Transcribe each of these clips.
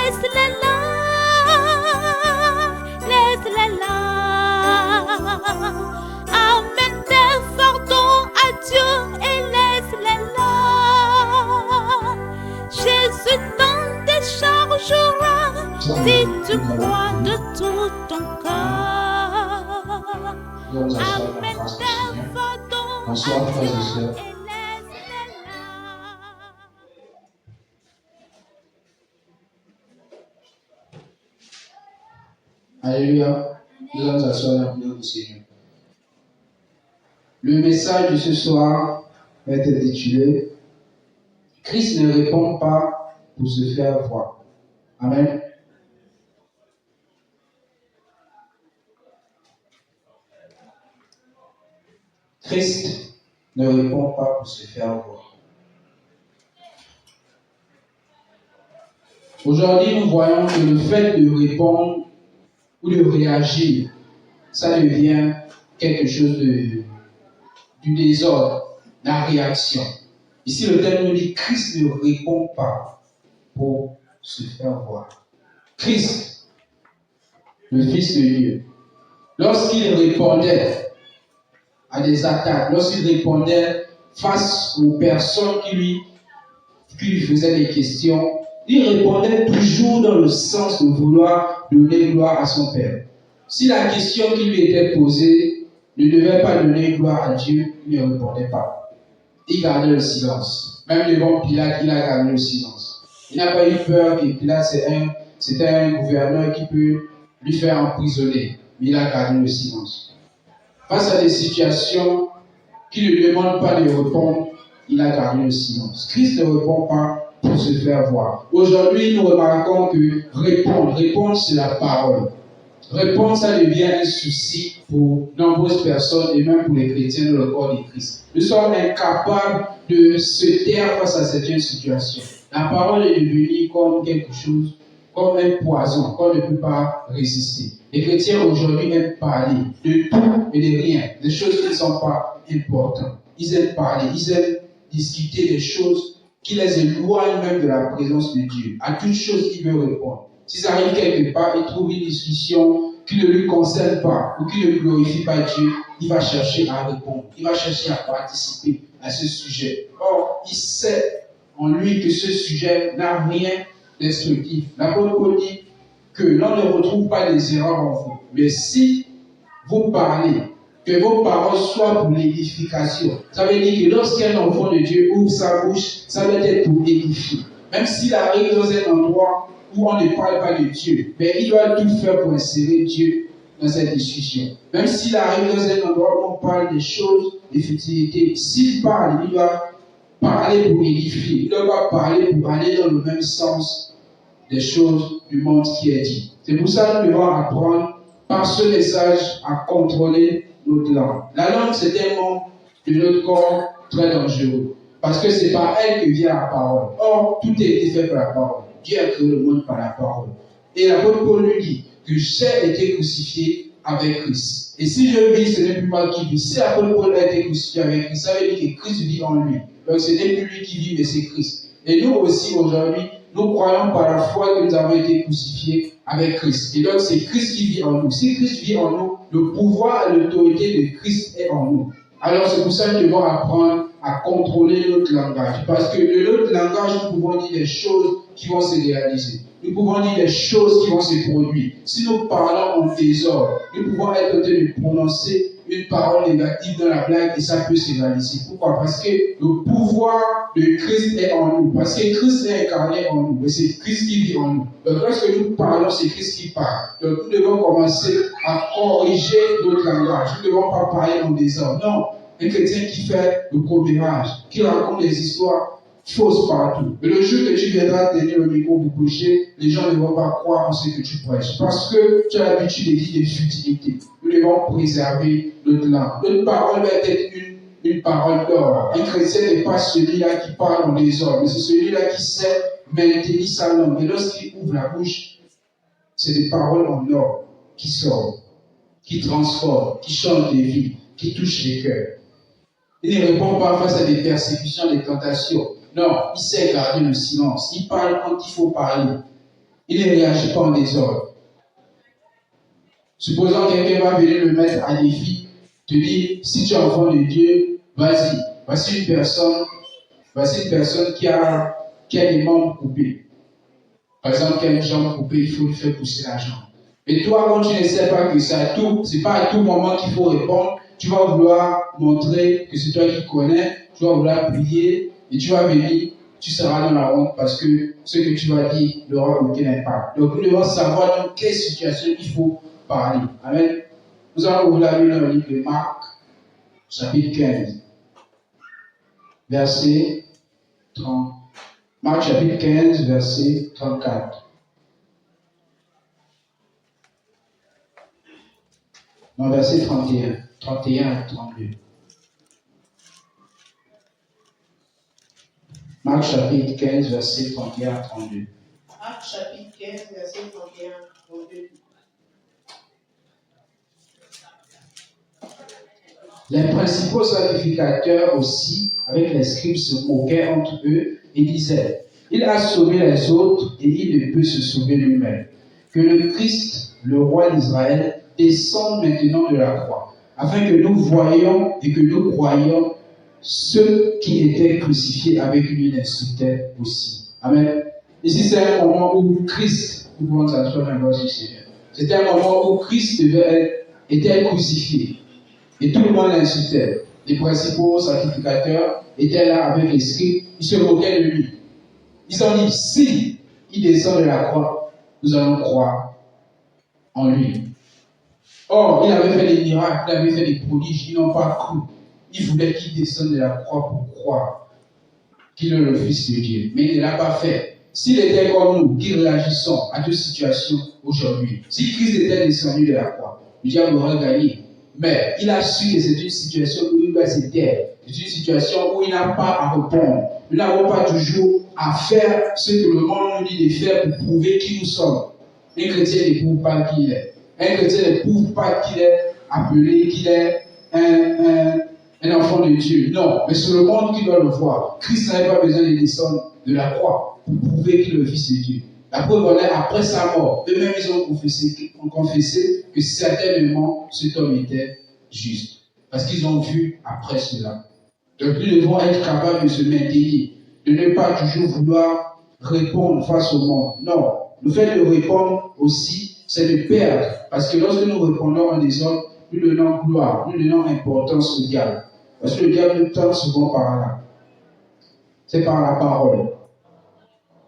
laisse-les là, laisse-les là. Amène tes fardeaux à Dieu et laisse-les là. Jésus t'en déchargera si tu crois de tout ton cœur. Amène tes fardeaux à Dieu et laisse-les là. Alléluia. Nous allons asseoir la prière du Seigneur. Le message de ce soir est intitulé Christ ne répond pas pour se faire voir. Amen. Christ ne répond pas pour se faire voir. Aujourd'hui, nous voyons que le fait de répondre ou de réagir, ça devient quelque chose du désordre, la réaction. Ici, le terme nous dit Christ ne répond pas pour se faire voir. Christ, le Fils de Dieu, lorsqu'il répondait à des attaques, lorsqu'il répondait face aux personnes qui lui faisaient des questions, il répondait toujours dans le sens de vouloir donner gloire à son Père. Si la question qui lui était posée ne devait pas donner gloire à Dieu, il ne répondait pas. Il gardait le silence. Même devant Pilate, il a gardé le silence. Il n'a pas eu peur que Pilate, c'était un gouverneur qui peut lui faire emprisonner. Mais il a gardé le silence. Face à des situations qui ne demandent pas de répondre, il a gardé le silence. Christ ne répond pas pour se faire voir. Aujourd'hui, nous remarquons que répondre, c'est la parole. Répondre, ça devient un souci pour nombreuses personnes et même pour les chrétiens dans le corps de Christ. Nous sommes incapables de se taire face à certaines situations. La parole est devenue comme quelque chose, comme un poison qu'on ne peut pas résister. Les chrétiens aujourd'hui aiment parler de tout et de rien, des choses qui ne sont pas importantes. Ils aiment parler, ils aiment discuter des choses qui les éloignent même de la présence de Dieu. À toute chose, ils veulent répondre. S'ils arrivent quelque part, ils trouvent une discussion qui ne lui concerne pas ou qui ne glorifie pas Dieu, il va chercher à répondre. Il va chercher à participer à ce sujet. Or, il sait en lui que ce sujet n'a rien destructif. L'apôtre Paul dit que l'on ne retrouve pas des erreurs en vous. Mais si vous parlez, que vos paroles soient pour l'édification. Ça veut dire que lorsqu'un enfant de Dieu ouvre sa bouche, ça doit être pour édifier. Même s'il arrive dans un endroit où on ne parle pas de Dieu, mais il doit tout faire pour insérer Dieu dans cette discussion. Même s'il arrive dans un endroit où on parle des choses de futilité, s'il parle, il doit parler pour édifier. Il ne doit pas parler pour aller dans le même sens des choses du monde qui est dit. C'est pour ça que nous devons apprendre par ce message à contrôler notre langue. La langue, c'est un membre de notre corps très dangereux. Parce que c'est par elle que vient la parole. Or, tout a été fait par la parole. Dieu a créé le monde par la parole. Et l'apôtre Paul nous dit que j'ai été crucifié avec Christ. Et si je vis, ce n'est plus moi qui vis. Si l'apôtre Paul a été crucifié avec Christ, ça veut dire que Christ vit en lui. Donc ce n'est plus lui qui vit, mais c'est Christ. Et nous aussi, aujourd'hui, nous croyons par la foi que nous avons été crucifiés avec Christ. Et donc c'est Christ qui vit en nous. Si Christ vit en nous, le pouvoir et l'autorité de Christ est en nous. Alors c'est pour ça que nous devons apprendre à contrôler notre langage. Parce que de notre langage, nous pouvons dire des choses qui vont se réaliser. Nous pouvons dire des choses qui vont se produire. Si nous parlons en désordre, nous pouvons être tentés de prononcer une parole négative dans la blague et ça peut se réaliser. Pourquoi? Parce que le pouvoir de Christ est en nous. Parce que Christ est incarné en nous. Et c'est Christ qui vit en nous. Donc lorsque nous parlons, c'est Christ qui parle. Donc nous devons commencer à corriger notre langage. Nous ne devons pas parler en désordre. Non. Un chrétien qui fait le commérage, qui raconte des histoires fausses partout. Mais le jour que tu viendras tenir le micro pour prêcher, les gens ne vont pas croire en ce que tu prêches. Parce que tu as l'habitude de dire des futilités. Nous devons préserver notre langue. Notre parole va être une parole d'or. Un chrétien n'est pas celui-là qui parle en désordre, mais c'est celui-là qui sait maintenir sa langue. Et lorsqu'il ouvre la bouche, c'est des paroles en or qui sortent, qui transforment, qui changent des vies, qui touchent les cœurs. Il ne répond pas face à des persécutions, des tentations. Non, il sait garder le silence. Il parle quand il faut parler. Il ne réagit pas en désordre. Supposons que quelqu'un va venir le mettre à défi, te dire, si tu es enfant de Dieu, vas-y. Voici une personne qui a des membres coupés. Par exemple, qui a une jambe coupée, il faut lui faire pousser la jambe. Et toi, quand tu ne sais pas que c'est pas à tout moment qu'il faut répondre, tu vas vouloir montrer que c'est toi qui connais, tu vas vouloir prier, et tu vas venir, tu seras dans la honte parce que ce que tu vas dire n'aura aucun impact. Donc, nous devons savoir dans quelle situation il faut parler. Amen. Nous allons ouvrir la Bible dans le livre de Marc, chapitre 15, verset 30. Marc, chapitre 15, verset 34. Non, verset 31 à 32. Marc, chapitre 15, verset 31 à 32. Marc, chapitre 15, verset 31 à 32. Les principaux sacrificateurs aussi, avec les scribes, se moquaient entre eux et disaient, il a sauvé les autres et il ne peut se sauver lui-même. Que le Christ, le roi d'Israël, descende maintenant de la croix, afin que nous voyions et que nous croyions ceux qui étaient crucifiés avec lui l'insultaient aussi. Amen. Ici, c'est un moment où Christ, nous pouvons s'asseoir dans le Seigneur. C'était un moment où Christ était crucifié. Et tout le monde l'insultait. Les principaux sacrificateurs étaient là avec les scribes. Ils se moquaient de lui. Ils ont dit, si il descend de la croix, nous allons croire en lui. Or, il avait fait des miracles, il avait fait des prodiges, ils n'ont pas cru. Ils voulaient qu'il descende de la croix pour croire qu'il est le Fils de Dieu. Mais il ne l'a pas fait. S'il était comme nous, qui réagissons à toute situation aujourd'hui, si Christ était descendu de la croix, le diable aurait gagné. Mais il a su que c'est une situation où il doit se taire. C'est une situation où il n'a pas à répondre. Nous n'avons pas toujours à faire ce que le monde nous dit de faire pour prouver qui nous sommes. Un chrétien ne prouve pas qui il est. Un chrétien ne prouve pas qu'il est appelé, qu'il est un enfant de Dieu. Non, mais c'est le monde qui doit le voir. Christ n'avait pas besoin de descendre de la croix pour prouver qu'il est le Fils de Dieu. La preuve en est, après sa mort, eux-mêmes ils ont confessé que certainement cet homme était juste. Parce qu'ils ont vu après cela. Donc nous devons être capables de se maintenir, de ne pas toujours vouloir répondre face au monde. Non, le fait de répondre aussi, c'est de perdre. Parce que lorsque nous répondons en désordre, nous donnons gloire, nous donnons importance au diable. Parce que le diable nous tente souvent par là. C'est par la parole.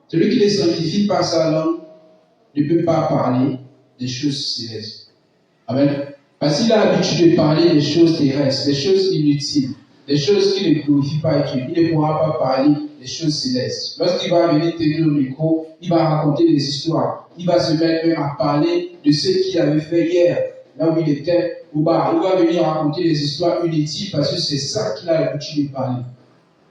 Celui qui ne sanctifie pas sa langue ne peut pas parler des choses célestes. Amen. Parce qu'il a l'habitude de parler des choses terrestres, des choses inutiles, des choses qui ne glorifient pas Dieu. Il ne pourra pas parler des choses célestes. Lorsqu'il va venir tenir le micro, il va raconter des histoires. Il va se mettre même à parler de ce qu'il avait fait hier, là où il était au bar. Il va venir raconter des histoires inutiles parce que c'est ça qu'il a l'habitude de parler.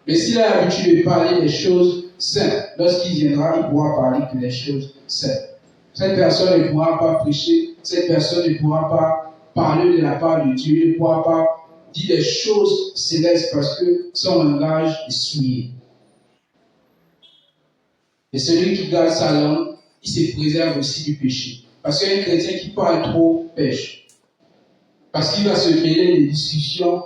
Mais s'il a l'habitude de parler des choses saintes, lorsqu'il viendra, il pourra parler que des choses saintes. Cette personne ne pourra pas prêcher, cette personne ne pourra pas parler de la part de Dieu, il ne pourra pas dire des choses célestes parce que son langage est souillé. Et celui qui garde sa langue, il se préserve aussi du péché. Parce qu'un chrétien qui parle trop pêche. Parce qu'il va se mêler des discussions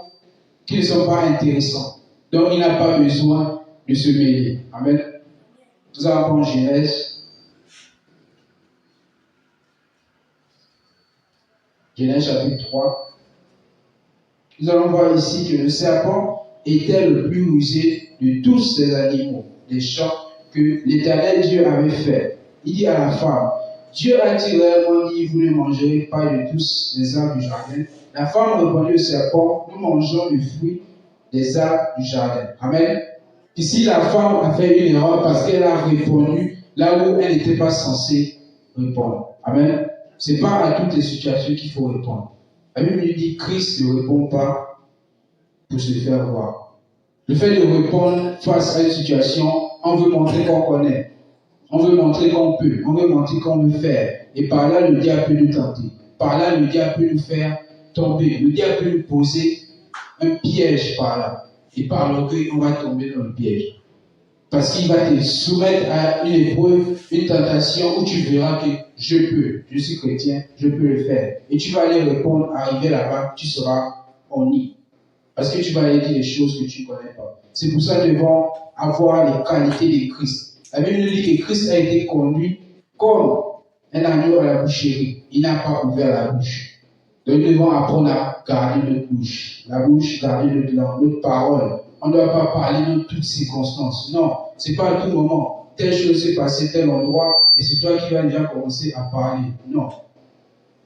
qui ne sont pas intéressantes. Donc il n'a pas besoin de se mêler. Amen. Nous allons prendre Genèse. Genèse chapitre 3. Nous allons voir ici que le serpent était le plus rusé de tous ces animaux des champs que l'Éternel Dieu avait fait. Il dit à la femme, Dieu a-t-il réellement dit, vous ne mangerez pas de tous les arbres du jardin? La femme répondit au serpent, nous mangeons du fruit des arbres du jardin. Amen. Ici, la femme a fait une erreur parce qu'elle a répondu là où elle n'était pas censée répondre. Amen. Ce n'est pas à toutes les situations qu'il faut répondre. La Bible nous dit Christ ne répond pas pour se faire voir. Le fait de répondre face à une situation, on veut montrer qu'on connaît. On veut montrer qu'on peut. On veut montrer qu'on veut faire. Et par là, le diable peut nous tenter. Par là, le diable peut nous faire tomber. Le diable peut nous poser un piège par là. Et par l'orgueil, on va tomber dans le piège. Parce qu'il va te soumettre à une épreuve, une tentation où tu verras que je suis chrétien, je peux le faire. Et tu vas aller répondre, arriver là-bas, tu seras en nid. Parce que tu vas aller dire des choses que tu ne connais pas. C'est pour ça que nous devons avoir les qualités de Christ. La Bible nous dit que Christ a été conduit comme un agneau à la boucherie. Il n'a pas ouvert la bouche. Donc nous devons apprendre à garder notre bouche. La bouche, garder notre langue, notre parole. On ne doit pas parler dans toutes circonstances. Non, ce n'est pas à tout moment. Telle chose s'est passée, tel endroit, et c'est toi qui vas déjà commencer à parler. Non.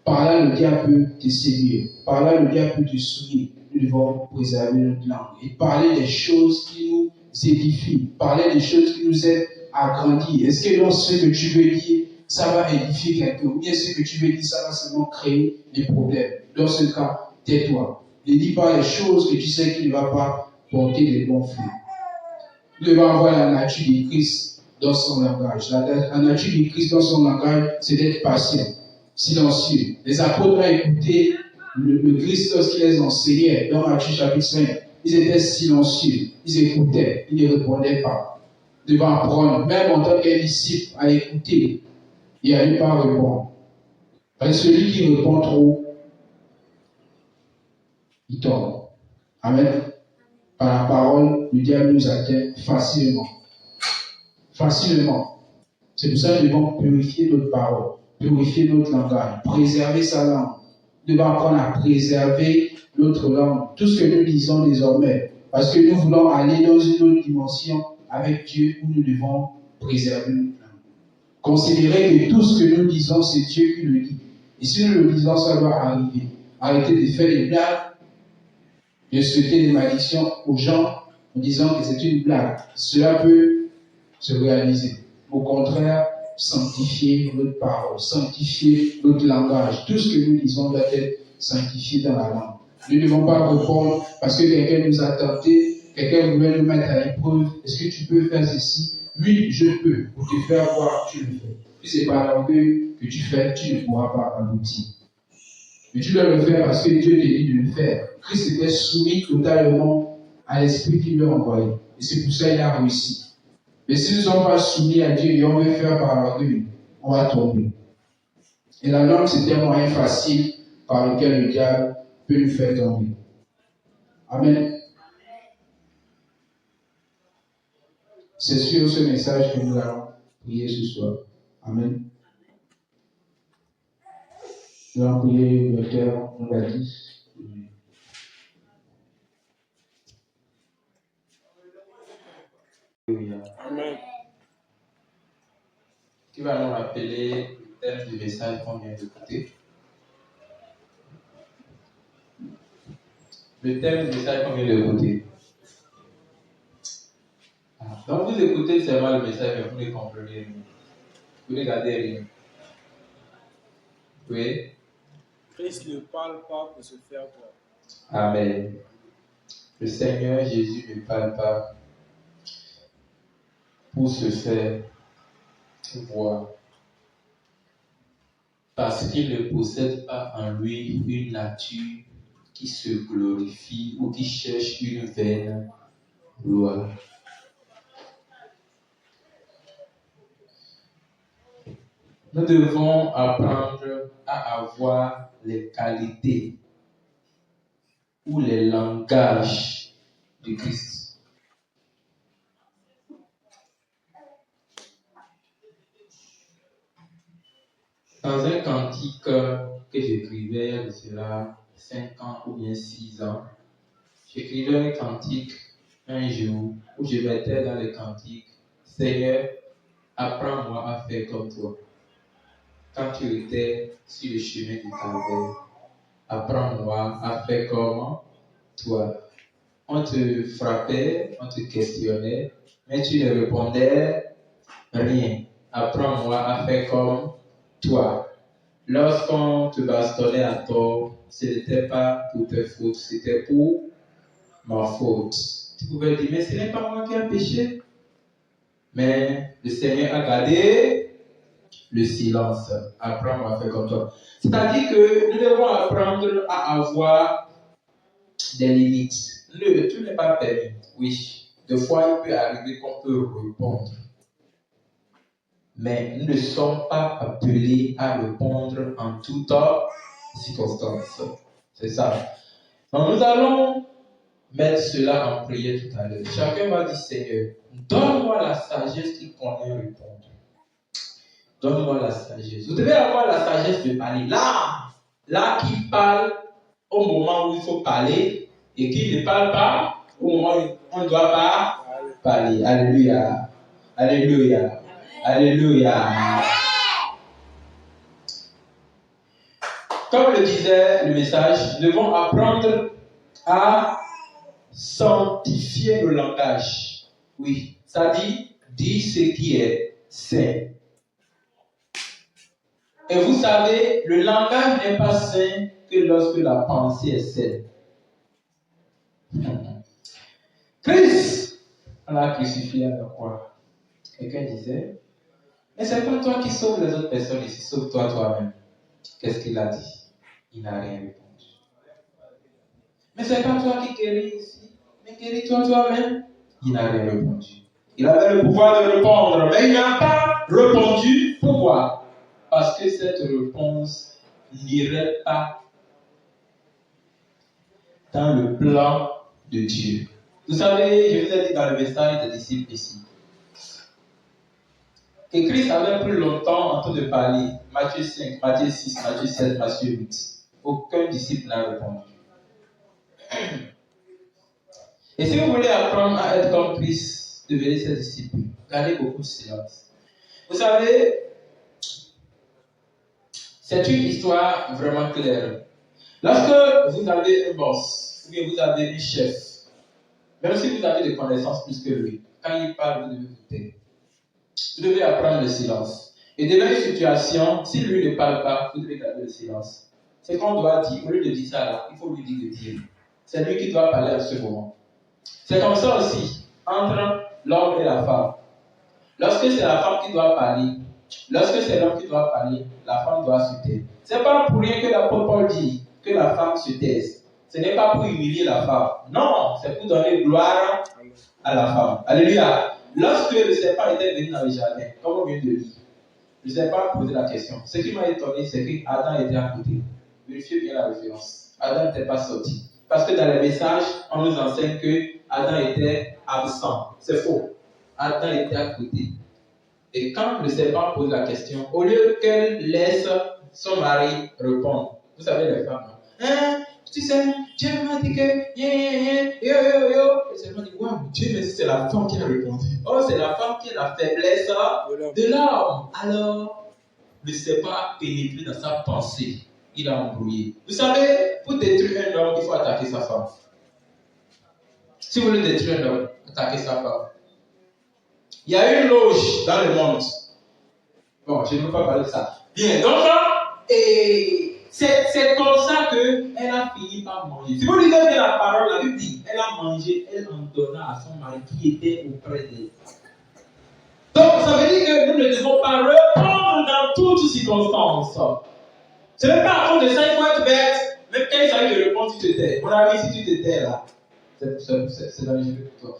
Par là, le diable peut te séduire. Par là, le diable peut te souiller. Nous devons préserver notre langue et parler des choses qui nous édifient. Parler des choses qui nous aident à grandir. Est-ce que dans ce que tu veux dire, ça va édifier quelqu'un? Ou bien ce que tu veux dire, ça va seulement créer des problèmes? Dans ce cas, tais-toi. Ne dis pas les choses que tu sais qu'il ne va pas porter des bons fruits. Nous devons avoir la nature de Christ dans son langage. La nature de Christ dans son langage, c'est d'être patient, silencieux. Les apôtres ont écouté le Christ lorsqu'il les enseignait dans Matthieu chapitre 5. Ils étaient silencieux, ils écoutaient, ils ne répondaient pas. Nous devons apprendre, même en tant qu'un disciple, à écouter et à ne pas répondre. Parce que celui qui répond trop, il tombe. Amen. Par la parole, le diable nous atteint facilement. Facilement. C'est pour ça que nous devons purifier notre parole, purifier notre langage, préserver sa langue. Nous devons apprendre à préserver notre langue, tout ce que nous disons désormais. Parce que nous voulons aller dans une autre dimension avec Dieu où nous devons préserver notre langue. Considérez que tout ce que nous disons, c'est Dieu qui le dit. Et si nous le disons, ça doit arriver. Arrêtez de faire des blagues, de souhaiter des malédictions aux gens en disant que c'est une blague. Cela peut se réaliser. Au contraire, sanctifier notre parole, sanctifier notre langage. Tout ce que nous disons doit être sanctifié dans la langue. Nous ne devons pas répondre parce que quelqu'un nous a tenté, quelqu'un voulait nous mettre à l'épreuve. Est-ce que tu peux faire ceci? Oui, je peux. Pour te faire voir, tu le fais. Si ce n'est pas l'orgueil que tu fais, tu ne pourras pas aboutir. Mais tu dois le faire parce que Dieu te dit de le faire. Christ était soumis totalement à l'esprit qu'il lui a envoyé. Et c'est pour ça qu'il a réussi. Mais si nous ne sommes pas soumis à Dieu et on veut faire par l'orgueil, on va tomber. Et la langue, c'est un moyen facile par lequel le diable peut nous faire tomber. Amen. C'est sur ce message que nous allons prier ce soir. Amen. Nous allons prier le docteur Baptiste. Amen. Qui va nous rappeler le thème du message qu'on vient d'écouter? Le thème du message qu'on vient d'écouter. Donc vous écoutez seulement le message, mais vous ne comprenez rien. Vous ne gardez rien. Oui. Christ ne parle pas pour se faire voir. Amen. Le Seigneur Jésus ne parle pas pour se faire voir. Parce qu'il ne possède pas en lui une nature qui se glorifie ou qui cherche une vaine gloire. Nous devons apprendre à avoir les qualités ou les langages de Christ. Dans un cantique que j'écrivais il y a de cela 5 ans ou bien 6 ans, j'écrivais un cantique un jour où je mettais dans le cantique « Seigneur, apprends-moi à faire comme toi ». Quand tu étais sur le chemin du calvaire, apprends-moi à faire comme toi. On te frappait, on te questionnait, mais tu ne répondais rien. Apprends-moi à faire comme toi. Lorsqu'on te bastonnait à tort, ce n'était pas pour tes fautes, c'était pour ma faute. Tu pouvais dire, mais ce n'est pas moi qui ai péché. Mais le Seigneur a gardé le silence. Apprends-moi à faire comme toi. C'est-à-dire que nous devons apprendre à avoir des limites. Tout n'est pas permis. Oui, des fois, il peut arriver qu'on peut répondre. Mais nous ne sommes pas appelés à répondre en toutes circonstances. C'est ça. Donc, nous allons mettre cela en prière tout à l'heure. Chacun va dire, Seigneur, donne-moi la sagesse qui connaît répondre. Donne-moi la sagesse. Vous devez avoir la sagesse de parler. Là qui parle au moment où il faut parler et qui ne parle pas au moment où on ne doit pas parler. Alléluia. Alléluia. Alléluia. Comme le disait le message, nous devons apprendre à sanctifier le langage. Oui, ça dit, dis ce qui est saint. Et vous savez, le langage n'est pas sain que lorsque la pensée est saine. Christ, on l'a crucifié à la croix. Quelqu'un disait, mais c'est pas toi qui sauves les autres personnes ici, sauve-toi toi-même. Qu'est-ce qu'il a dit? Il n'a rien répondu. Mais c'est pas toi qui guéris ici, mais guéris-toi toi-même. Il n'a rien répondu. Il avait le pouvoir de répondre, mais il n'a pas répondu. Pourquoi? Parce que cette réponse n'irait pas dans le plan de Dieu. Vous savez, je vous ai dit dans le message des disciples ici, que Christ avait pris longtemps en train de parler. Matthieu 5, Matthieu 6, Matthieu 7, Matthieu 8. Aucun disciple n'a répondu. Et si vous voulez apprendre à être comme Christ, devenez ses disciples. Gardez beaucoup de silence. Vous savez, c'est une histoire vraiment claire. Lorsque vous avez un boss, ou bien vous avez un chef, même si vous avez des connaissances plus que lui, quand il parle, vous devez écouter. Vous devez apprendre le silence. Et devant une situation, si lui ne parle pas, vous devez garder le silence. C'est qu'on doit dire, au lieu de dire ça là, il faut lui dire de dire. C'est lui qui doit parler à ce moment. C'est comme ça aussi, entre l'homme et la femme. Lorsque c'est la femme qui doit parler, lorsque c'est l'homme qui doit parler, la femme doit se taire. Ce n'est pas pour rien que l'apôtre Paul dit que la femme se taise. Ce n'est pas pour humilier la femme. Non, c'est pour donner gloire à la femme. Alléluia. Lorsque le serpent était venu dans le jardin, comme on vient de lire, le serpent a posé la question. Ce qui m'a étonné, c'est qu'Adam était à côté. Vérifiez bien la référence. Adam n'était pas sorti. Parce que dans les messages, on nous enseigne que Adam était absent. C'est faux. Adam était à côté. Et quand le serpent pose la question, au lieu qu'elle laisse son mari répondre, vous savez les femmes, hein? Tu sais, Dieu m'a dit que, yo. Le serpent dit, waouh, Dieu, mais c'est la femme qui a répondu. Oh, c'est la femme qui a la faiblesse de l'homme. Alors, le serpent a pénétré dans sa pensée. Il a embrouillé. Vous savez, pour détruire un homme, il faut attaquer sa femme. Si vous voulez détruire un homme, attaquez sa femme. Il y a une loge dans le monde. Bon, je ne veux pas parler de ça. Bien, donc, et c'est comme ça qu'elle a fini par manger. Si vous lisez bien la parole, la Bible dit, elle a mangé, elle en donna à son mari qui était auprès d'elle. Donc, ça veut dire que nous ne devons pas répondre dans toutes circonstances. Ce n'est pas à cause de ça, il faut être bête. Même quand il s'agit de répondre, tu te tais. Mon ami, si tu te tais là, c'est dangereux pour toi.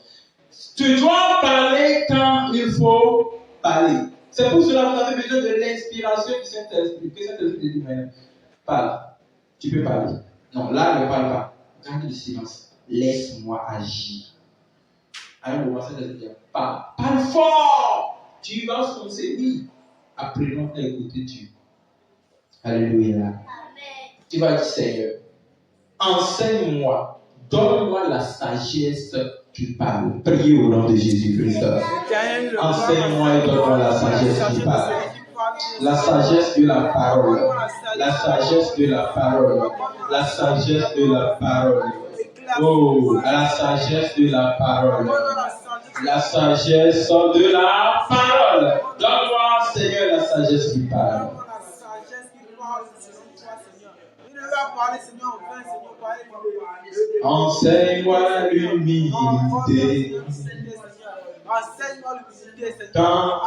Tu dois parler quand il faut parler. C'est pour cela que vous avez besoin de l'inspiration du Saint-Esprit. Que Saint-Esprit te dit, mais parle. Tu peux parler. Non, là, ne parle pas. Garde le silence. Laisse-moi agir. À un moment, Saint-Esprit dit, parle. Parle fort. Tu vas foncer, oui. Apprenons à écouter Dieu. Alléluia. Amen. Tu vas dire, Seigneur, enseigne-moi, donne-moi la sagesse qui parle. Priez au nom de Jésus-Christ. Enseigne-moi et donne-moi la sagesse qui parle. La sagesse de la parole. La sagesse de la parole. La sagesse de la parole. Oh, la sagesse de la parole. La sagesse de la parole. Donne-moi, Seigneur, la sagesse qui parle. Enseigne-moi l'humilité. Quand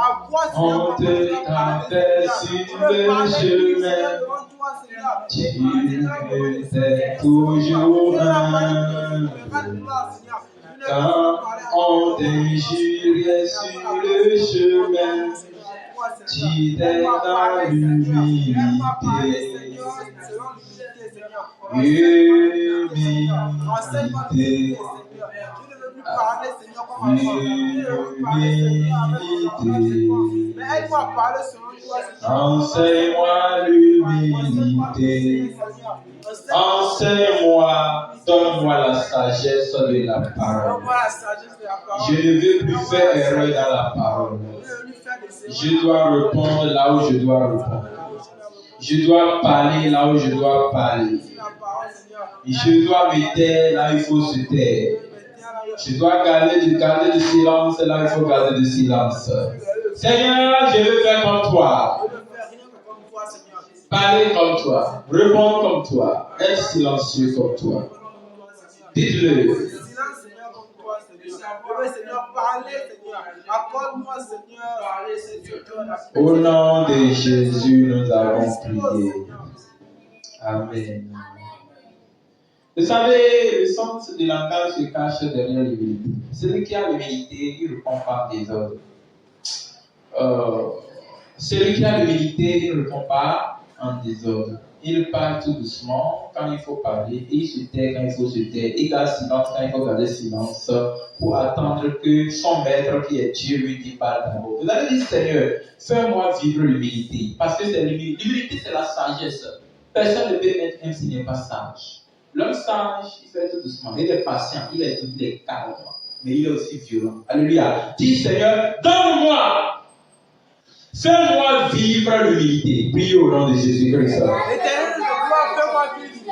on te appelle sur le chemin, tu es toujours humble. Quand On t'injuriait sur le chemin, tu t'es dans l'humilité. Enseigne-moi l'humilité. Enseigne-moi, donne-moi la sagesse de la parole. Je ne veux plus faire erreur dans la parole. Je dois répondre là où je dois répondre. Je dois parler là où je dois parler. Je dois me taire là où il faut se taire. Je dois garder du silence là où il faut garder du silence. Seigneur, je veux faire comme toi. Parler comme toi. Répondre comme toi. Être silencieux comme toi. Dites-le. Au nom de Jésus, nous avons prié. Amen. Vous savez, le sens du langage se cache derrière l'humilité. Celui qui a l'humilité, il répond pas des ordres. Celui qui a l'humilité, il ne répond pas en désordre. Il parle tout doucement quand il faut parler, et il se tait quand il faut se taire, il garde silence quand il faut garder silence, pour attendre que son maître qui est Dieu lui dit parle d'abord. Vous avez dit, Seigneur, fais-moi vivre l'humilité, parce que c'est l'humilité, c'est la sagesse. Personne ne peut être un s'il n'est pas sage. L'homme sage, il fait tout doucement, il est patient, il est calme, mais il est aussi violent. Alléluia. Dis, Seigneur, donne-moi. Fais-moi vivre l'humilité. Priez au nom de Jésus-Christ. Éternel de gloire, fais-moi vivre l'humilité.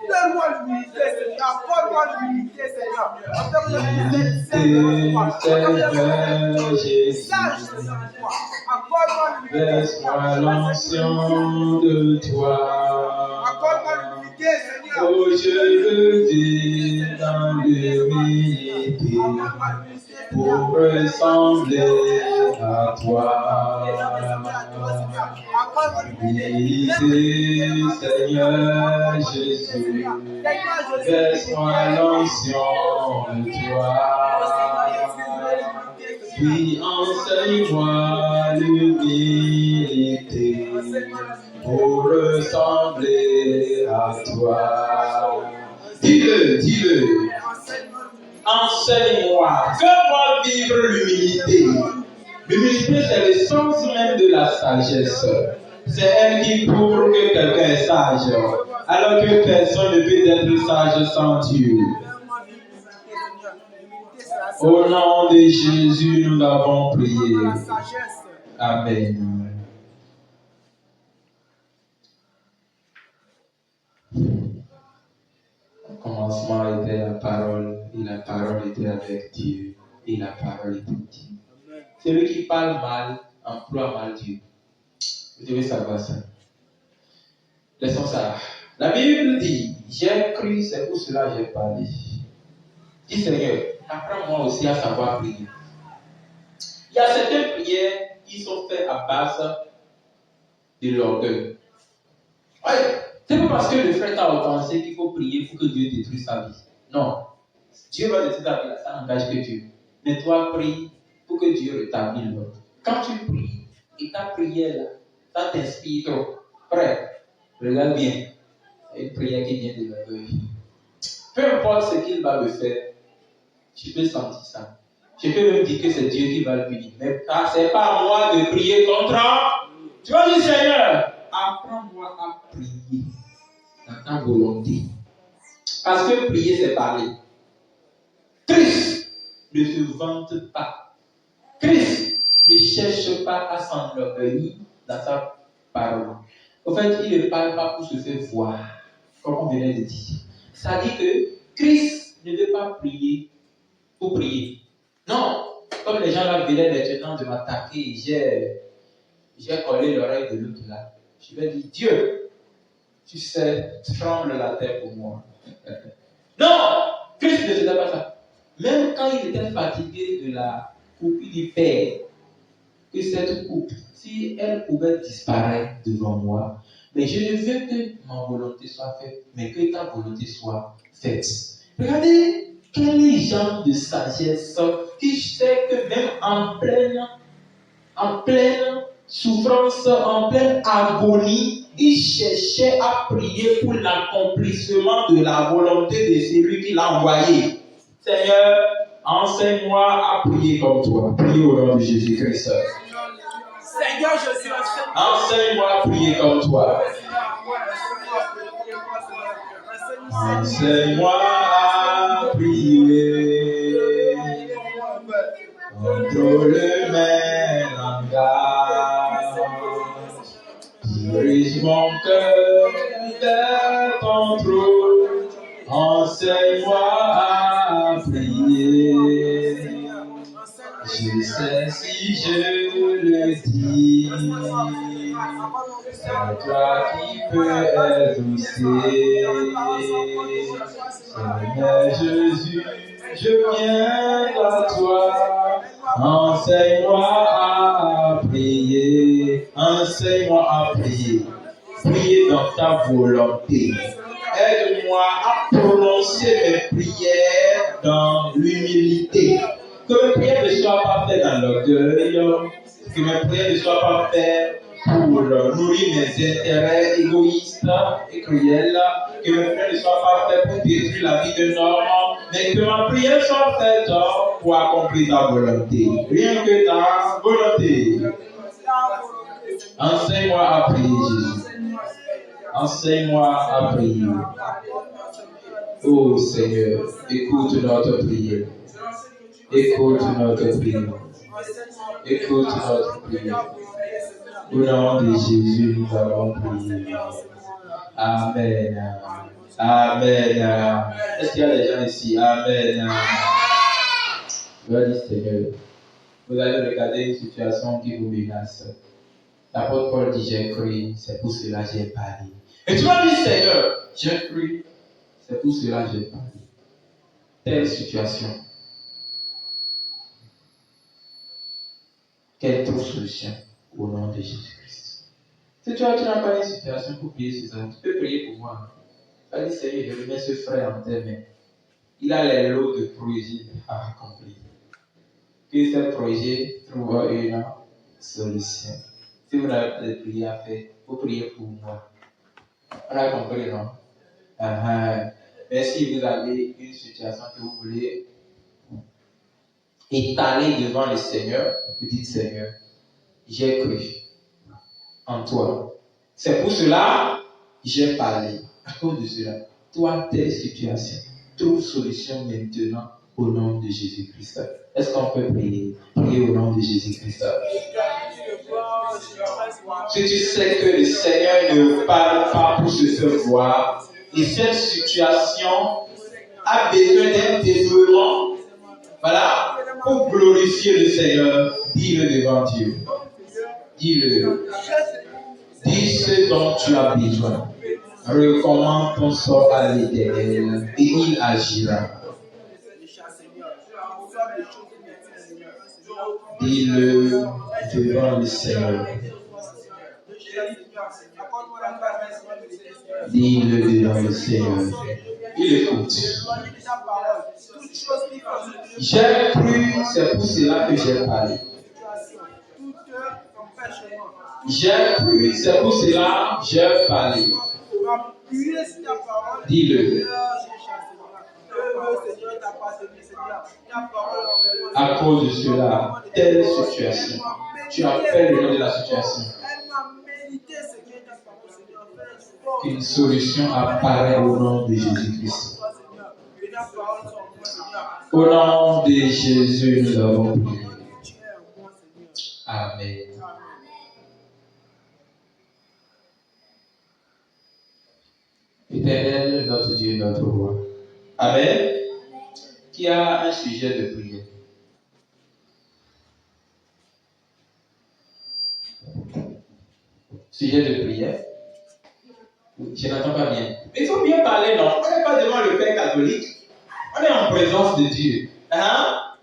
Donne-moi l'humilité, Seigneur. Apporte-moi l'humilité, Seigneur. Apporte-moi Jésus. Laisse-moi l'onction de toi. Apporte-moi l'humilité, Seigneur. Oh, je veux vivre dans l'humilité pour ressembler à toi. Humilité, Seigneur Jésus. Laisse-moi l'onction de toi. Puis enseigne-moi l'humilité pour ressembler à toi. Dis-le, dis-le. Enseigne-moi, fais-moi vivre l'humilité. L'humilité, c'est le sens même de la sagesse. C'est elle qui prouve que quelqu'un est sage, alors que personne ne peut être sage sans Dieu. Au nom de Jésus, nous avons prié. Amen. Au commencement était la parole, et la parole était avec Dieu, et la parole était Dieu. Celui qui parle mal emploie mal Dieu. Vous devez savoir ça. Laissons ça. La Bible dit, j'ai cru, c'est pour cela que j'ai parlé. Dis Seigneur, apprends-moi aussi à savoir prier. Il y a certaines prières qui sont faites à base de l'orgueil. Ouais. C'est pas parce que le frère t'a offensé qu'il faut prier pour que Dieu détruise sa vie. Non. Dieu va détruire ta vie, ça n'engage que Dieu. Mais toi, prie pour que Dieu rétablisse l'autre. Quand tu pries, et ta prière là, ça t'inspire trop. Frère, regarde bien. C'est une prière qui vient de l'orgueil. Peu importe ce qu'il va me faire, je peux sentir ça. Je peux même dire que c'est Dieu qui va le punir. Mais ce n'est pas à moi de prier contre. Tu vas dire, Seigneur, apprends-moi à prier dans ta volonté. Parce que prier, c'est parler. Christ ne se vante pas. Christ ne cherche pas à s'enorgueillir dans sa parole. En fait, il ne parle pas pour se faire voir, comme on venait de dire. Ça dit que Christ ne veut pas prier pour prier. Non, comme les gens là venaient maintenant de m'attaquer, j'ai collé l'oreille de l'autre là. Je lui ai dit, Dieu, tu sais, tremble la terre pour moi. Non, Christ ne faisait pas ça. Même quand il était fatigué de la coupe, il dit, Père, que cette coupe, si elle pouvait disparaître devant moi, mais je ne veux que ma volonté soit faite, mais que ta volonté soit faite. Regardez Quel genre de sagesse qui sait que même en pleine souffrance, en pleine agonie, il cherchait à prier pour l'accomplissement de la volonté de celui qui l'a envoyé. Seigneur, enseigne-moi à prier comme toi. Priez au nom de Jésus-Christ. Seigneur Jésus, enseigne-moi à prier comme toi. Enseigne-moi à prier. Contrôle mes langages. Dirige mon cœur vers ton trône. Enseigne-moi à prier. Je sais si je le dis. C'est toi qui peux exaucer. Seigneur Jésus, je viens à toi. Enseigne-moi à prier. Enseigne-moi à prier. Prier dans ta volonté. Aide-moi à prononcer mes prières dans l'humilité. Que mes prières ne soient pas faites dans l'orgueil. Que mes prières ne soient pas faites pour nourrir mes intérêts égoïstes et cruels. Que mes prières ne soient pas faites pour détruire la vie d'un homme. Mais que ma prière soit faite pour accomplir ta volonté. Rien que ta volonté. Enseigne-moi à prier, Jésus. Enseigne-moi à prier. Oh Seigneur, écoute notre prière. Écoute notre prière. Écoute notre prière. Au nom de Jésus, nous avons prié. Amen. Amen. Est-ce qu'il y a des gens ici? Amen. Gloire du Seigneur. Vous allez regarder une situation qui vous menace. L'apôtre Paul dit, j'ai cru, c'est pour cela que j'ai parlé. Et tu vas dire, Seigneur, j'ai cru, c'est pour cela que j'ai parlé. Telle situation. Quelle trouve solution au nom de Jésus-Christ. Si tu n'as pas une situation pour prier sur ça, tu peux prier pour moi. Tu vas dire, Seigneur, je remets ce frère en tes mains. Il a les lots de projets à accomplir. Que ce projet trouve une solution. Si vous n'avez pas de prière à faire, vous priez pour moi. On a compris, non? Mais si vous avez une situation que vous voulez étaler devant le Seigneur, vous dites, Seigneur, j'ai cru en toi. C'est pour cela que j'ai parlé. À cause de cela, toi, telle situation, trouve solution maintenant au nom de Jésus-Christ. Est-ce qu'on peut prier? Prier au nom de Jésus-Christ. Si tu sais que le Seigneur ne parle pas pour se faire voir, et cette situation a besoin d'un développement, voilà, pour glorifier le Seigneur, dis-le devant Dieu. Dis-le. Dis ce dont tu as besoin. Recommande ton sort à l'Éternel et il agira. Dis-le devant le Seigneur. Dis-le devant le Seigneur. Il écoute. J'ai cru, c'est pour cela que j'ai parlé. J'ai cru, c'est pour cela que j'ai parlé. Dis-le. À cause de cela, telle situation, tu appelles le nom de la situation. Une solution apparaît au nom de Jésus-Christ. Au nom de Jésus, nous avons prié. Amen. Éternel, notre Dieu, notre roi. Amen. Qui a un sujet de prière? Sujet de prière? Je n'entends pas bien. Mais il faut bien parler, non? On n'est pas devant le Père catholique. On est en présence de Dieu. Hein?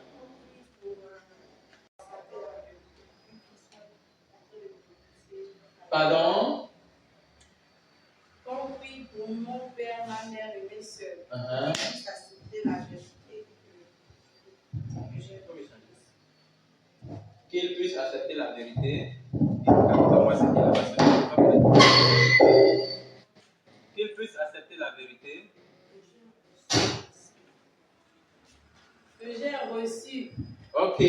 Pardon? Compris pour mon père, ma mère et mes soeurs. Uh-huh. Accepter la vérité. savoir ce qu'il a accepté. Qu'il puisse accepter la vérité. Que j'ai reçu. Ok.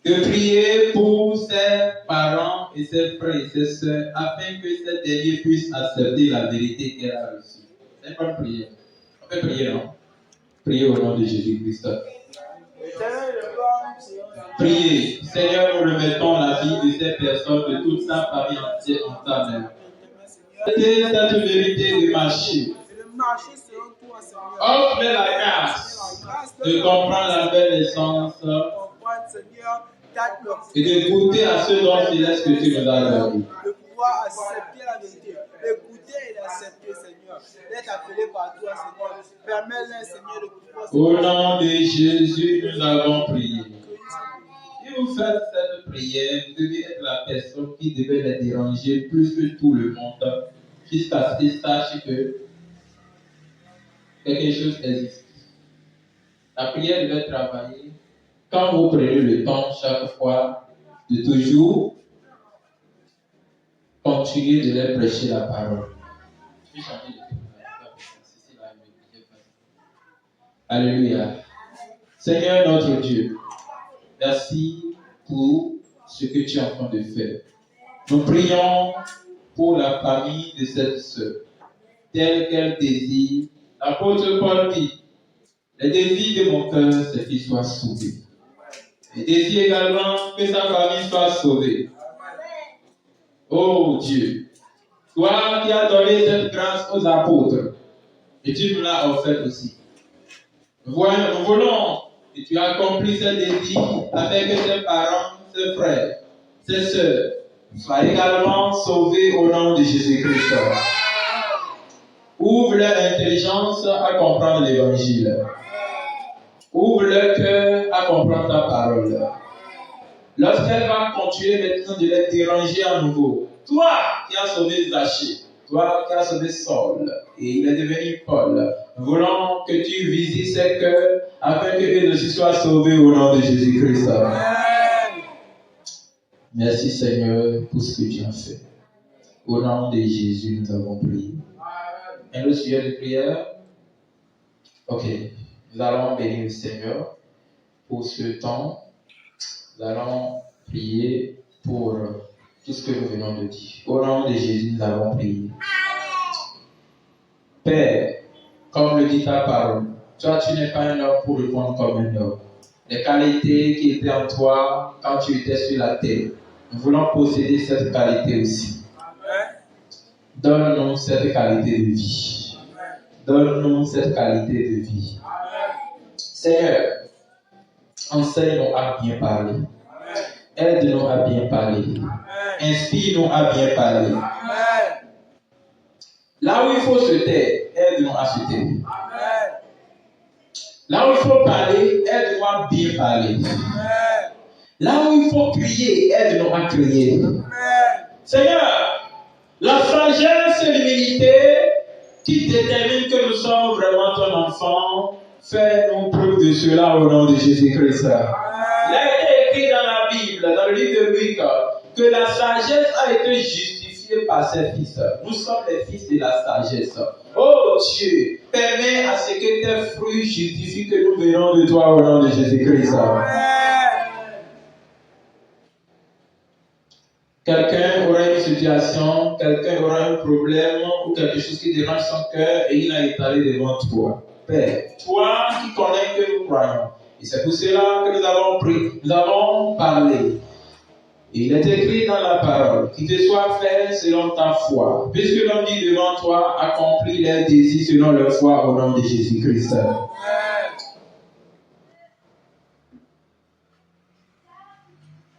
De prier pour ses parents et ses frères et ses sœurs afin que ces derniers puissent accepter la vérité qu'elle a reçue. C'est une bonne prière. On peut prier, non? Priez au nom de Jésus-Christ. Priez. Seigneur, nous remettons la vie de ces personnes, de toute sa famille entière en ta main. Aidez cette vérité de marcher. Offre-leur la grâce de comprendre la belle essence et de goûter à ce dont céleste que tu nous as donné. De pouvoir accepter la vérité, l'écouter et l'accepter, Seigneur. D'être appelé par toi, Seigneur. Permets-leur, Seigneur, de pouvoir. Au nom de Jésus, nous avons prié. Si vous faites cette prière, vous devez être la personne qui devait les déranger plus que tout le monde, jusqu'à ce qu'ils sachent que quelque chose existe. La prière devait travailler quand vous prenez le temps chaque fois de toujours continuer de leur prêcher la parole. Je vais changer de thème. Alléluia. Seigneur notre Dieu, merci pour ce que tu es en train de faire. Nous prions pour la famille de cette sœur, telle qu'elle désire. L'apôtre Paul dit, le désir de mon cœur, c'est qu'il soit sauvé. Il désire également que sa famille soit sauvée. Oh Dieu, toi qui as donné cette grâce aux apôtres, et tu nous l'as offert aussi. Nous voulons que tu accomplisses ce désir afin que ses parents, ses frères, ses sœurs soient également sauvés au nom de Jésus-Christ. Ouvre leur intelligence à comprendre l'évangile. Ouvre leur cœur à comprendre ta parole. Lorsqu'elle va continuer maintenant de les déranger à nouveau, toi qui as sauvé Zachée, toi qui as sauvé Saul, et il est devenu Paul, nous voulons que tu visites ses cœurs afin qu'eux aussi soient sauvés au nom de Jésus-Christ. Merci Seigneur pour ce que tu as fait. Au nom de Jésus, nous avons prié. Un autre sujet de prière. Ok. Nous allons bénir le Seigneur pour ce temps. Nous allons prier pour tout ce que nous venons de dire. Au nom de Jésus, nous avons prié. Père, comme le dit ta parole, toi tu n'es pas un homme pour répondre comme un homme. Les qualités qui étaient en toi quand tu étais sur la terre, nous voulons posséder cette qualité aussi. Donne-nous cette qualité de vie. Donne-nous cette qualité de vie. Seigneur, enseigne-nous à bien parler. Aide-nous à bien parler. Inspire-nous à bien parler. Là où il faut se taire, aide-nous à se taire. Là où il faut parler, aide-nous à bien parler. Là où il faut crier, aide-nous à crier. Seigneur, la sagesse et l'humilité qui détermine que nous sommes vraiment ton enfant, fais-nous preuve de cela au nom de Jésus-Christ. Il a été écrit dans la Bible, dans le livre de Luc, que la sagesse a été justifiée par ses fils. Nous sommes les fils de la sagesse. Oh Dieu, permets à ce que tes fruits justifient que nous venons de toi au nom de Jésus-Christ. Quelqu'un aura une situation, quelqu'un aura un problème ou quelque chose qui dérange son cœur et il a étalé devant toi. Père, toi qui connais que nous croyons. Et c'est pour cela que nous avons prié, nous avons parlé. Et il est écrit dans la parole, qu'il te soit fait selon ta foi. Puisque l'homme dit devant toi, accomplis leurs désirs selon leur foi au nom de Jésus-Christ.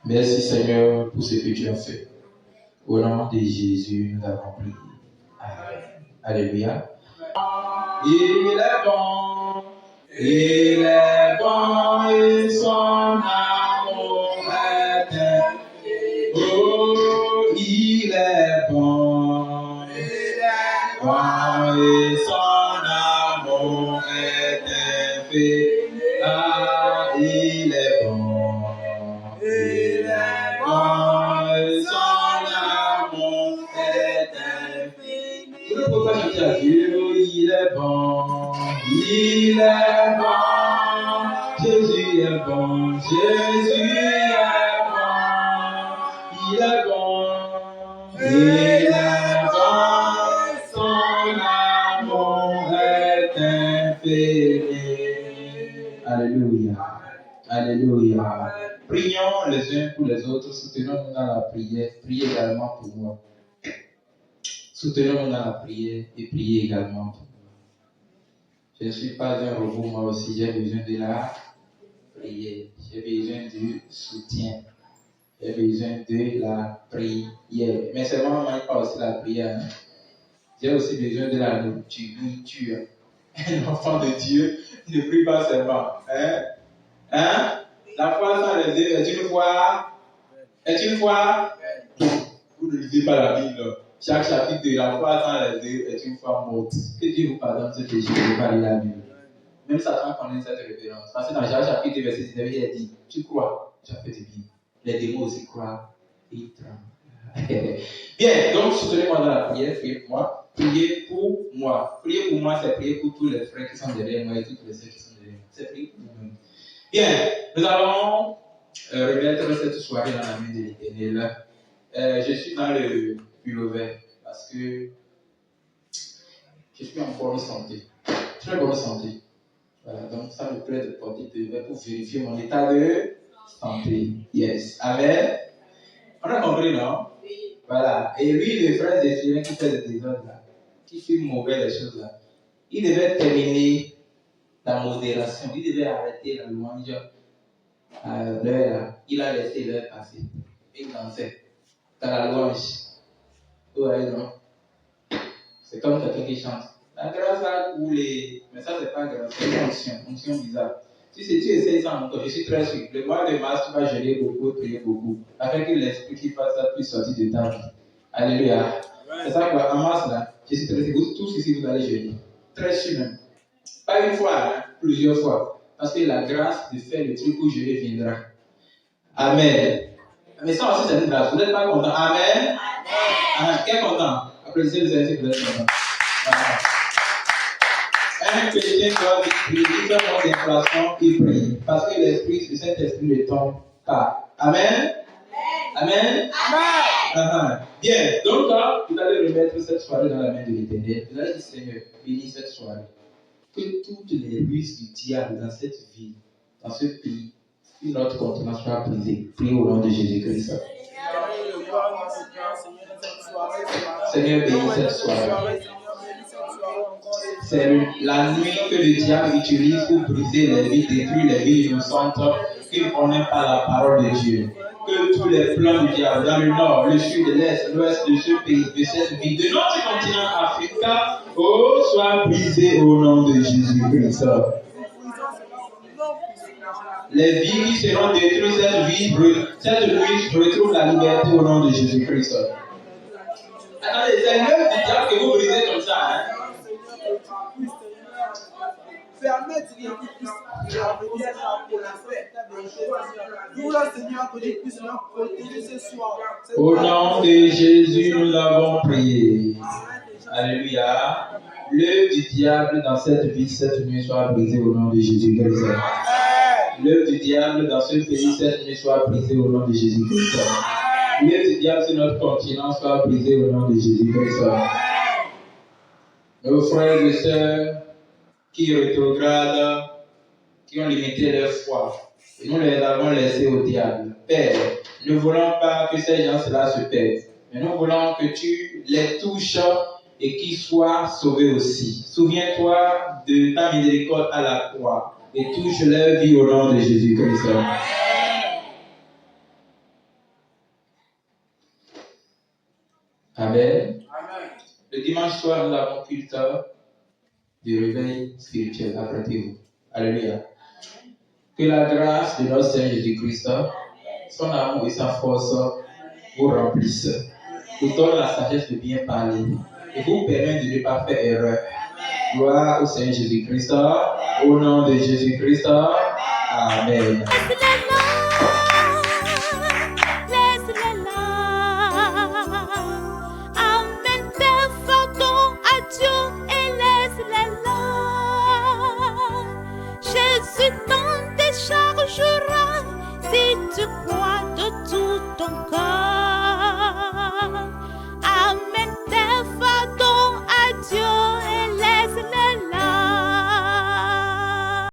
Merci Seigneur pour ce que tu as fait. Au nom de Jésus, nous avons prié. Alléluia. Il est bon, il est bon et son amour est éternel. Oh, il est bon, et son amour est infini. Ah, il est bon, et son amour faut pas chanter à Dieu. Il est bon, il est bon. Jésus est bon, Jésus est bon. Il est bon, il est bon. Son amour est infini. Alléluia. Alléluia. Prions les uns pour les autres, soutenons-nous dans la prière. Priez également pour moi. Soutenons-nous dans la prière et priez également pour moi. Je ne suis pas un robot, moi aussi, j'ai besoin de la prière. J'ai besoin du soutien. J'ai besoin de la prière. Mais c'est vraiment pas aussi la prière. Hein. J'ai aussi besoin de la nourriture. Un enfant de Dieu ne prie pas seulement. Hein? La foi sans les œuvres est une foi. Vous ne lisez pas la Bible. Chaque chapitre de la foi sans les œuvres est une foi morte. Que Dieu vous pardonne ce péché de ne pas lire la Bible. Même Satan connaît cette référence. Parce que dans Jacques chapitre 2, verset 19, il a dit, tu crois, tu as fait du bien. Les démons aussi croient et ils tremblent. Bien, donc soutenez-moi dans la prière, priez pour moi. Priez pour moi. Priez pour moi, c'est prier pour tous les frères qui sont derrière moi et toutes les sœurs qui sont derrière moi. C'est prier pour nous-mêmes. Bien, nous allons remettre cette soirée dans la main de l'Éternel. Je suis dans le bureau vert parce que je suis en bonne santé. Très bonne santé. Voilà, donc ça me plaît de porter de verre pour vérifier mon état de santé. Yes. Amen. On a compris, non? Oui. Voilà. Et lui, le frère Zéphirien qui fait des désordres là, qui fait mauvais les choses là, il devait terminer la modération. Il devait arrêter la louange à l'heure là. Il a laissé l'heure passer. Il dansait dans la louange. Ouais, non? C'est comme quelqu'un qui chante. La grâce a coulé. Mais ça, c'est pas grâce. C'est une onction bizarre. Si tu essayes ça encore, je suis très sûr. Le mois de mars, tu vas gérer beaucoup, prier beaucoup. Afin que l'esprit qui fasse ça puisse sortir de ta vie. Alléluia. C'est ça qu'en mars, là, je suis très sûr. Vous tous ici, vous allez gérer. Très sûr même. Pas une fois, hein, plusieurs fois. Parce que la grâce de faire le truc où gérer viendra. Amen. Mais ça aussi, c'est une grâce. Vous n'êtes pas content. Amen. Amen. Qui est content? Applaudissez les uns que vous êtes contents. Voilà. Un chrétien doit prier, il doit avoir des inflations, il prie. Parce que l'esprit, le Saint-Esprit ne tombe pas. Amen. Amen. Amen. Bien, donc vous allez remettre cette soirée dans la main de l'Éternel. Vous allez dire, Seigneur, bénis cette soirée. Que toutes les ruses du diable dans cette ville, dans ce pays, que notre continent soit brisé. Priez au nom de Jésus-Christ. Seigneur, bénis cette soirée. C'est la nuit que le diable utilise pour briser les vies, détruire les vies innocentes qui ne connaissent pas la parole de Dieu. Que tous les plans du diable dans le nord, le sud, l'est, l'ouest de ce pays, de cette vie, de notre continent africain, soient brisés au nom de Jésus-Christ. Les vies qui seront détruites cette nuit retrouvent la liberté au nom de Jésus-Christ. Attendez, c'est l'œuvre du diable que vous brisez comme ça, hein? Permettre qu'il puisse revenir pour la paix. Nous, le Seigneur, que tu puisses nous protéger ce soir. Au nom de Jésus, nous avons prié. Alléluia. L'œuvre du diable dans cette vie, cette nuit soit brisée au nom de Jésus-Christ. L'œuvre du diable dans ce pays, cette nuit soit brisée au nom de Jésus-Christ. L'œuvre du diable sur notre continent soit brisée au nom de Jésus-Christ. Nos frères et sœurs qui rétrogradent, qui ont limité leur foi, et nous les avons laissés au diable. Père, nous ne voulons pas que ces gens-là se perdent, mais nous voulons que tu les touches et qu'ils soient sauvés aussi. Souviens-toi de ta miséricorde à la croix et touche leur vie au nom de Jésus-Christ. Amen. Le dimanche soir, nous avons culte du réveil spirituel. Apprêtez-vous. Alléluia. Que la grâce de notre Seigneur Jésus-Christ, son amour et sa force vous remplissent, vous donne la sagesse de bien parler et vous permet de ne pas faire erreur. Gloire au Seigneur Jésus-Christ. Au nom de Jésus-Christ. Amen. Laisse-les là. Amène tes fardeaux à Dieu. ton cœur.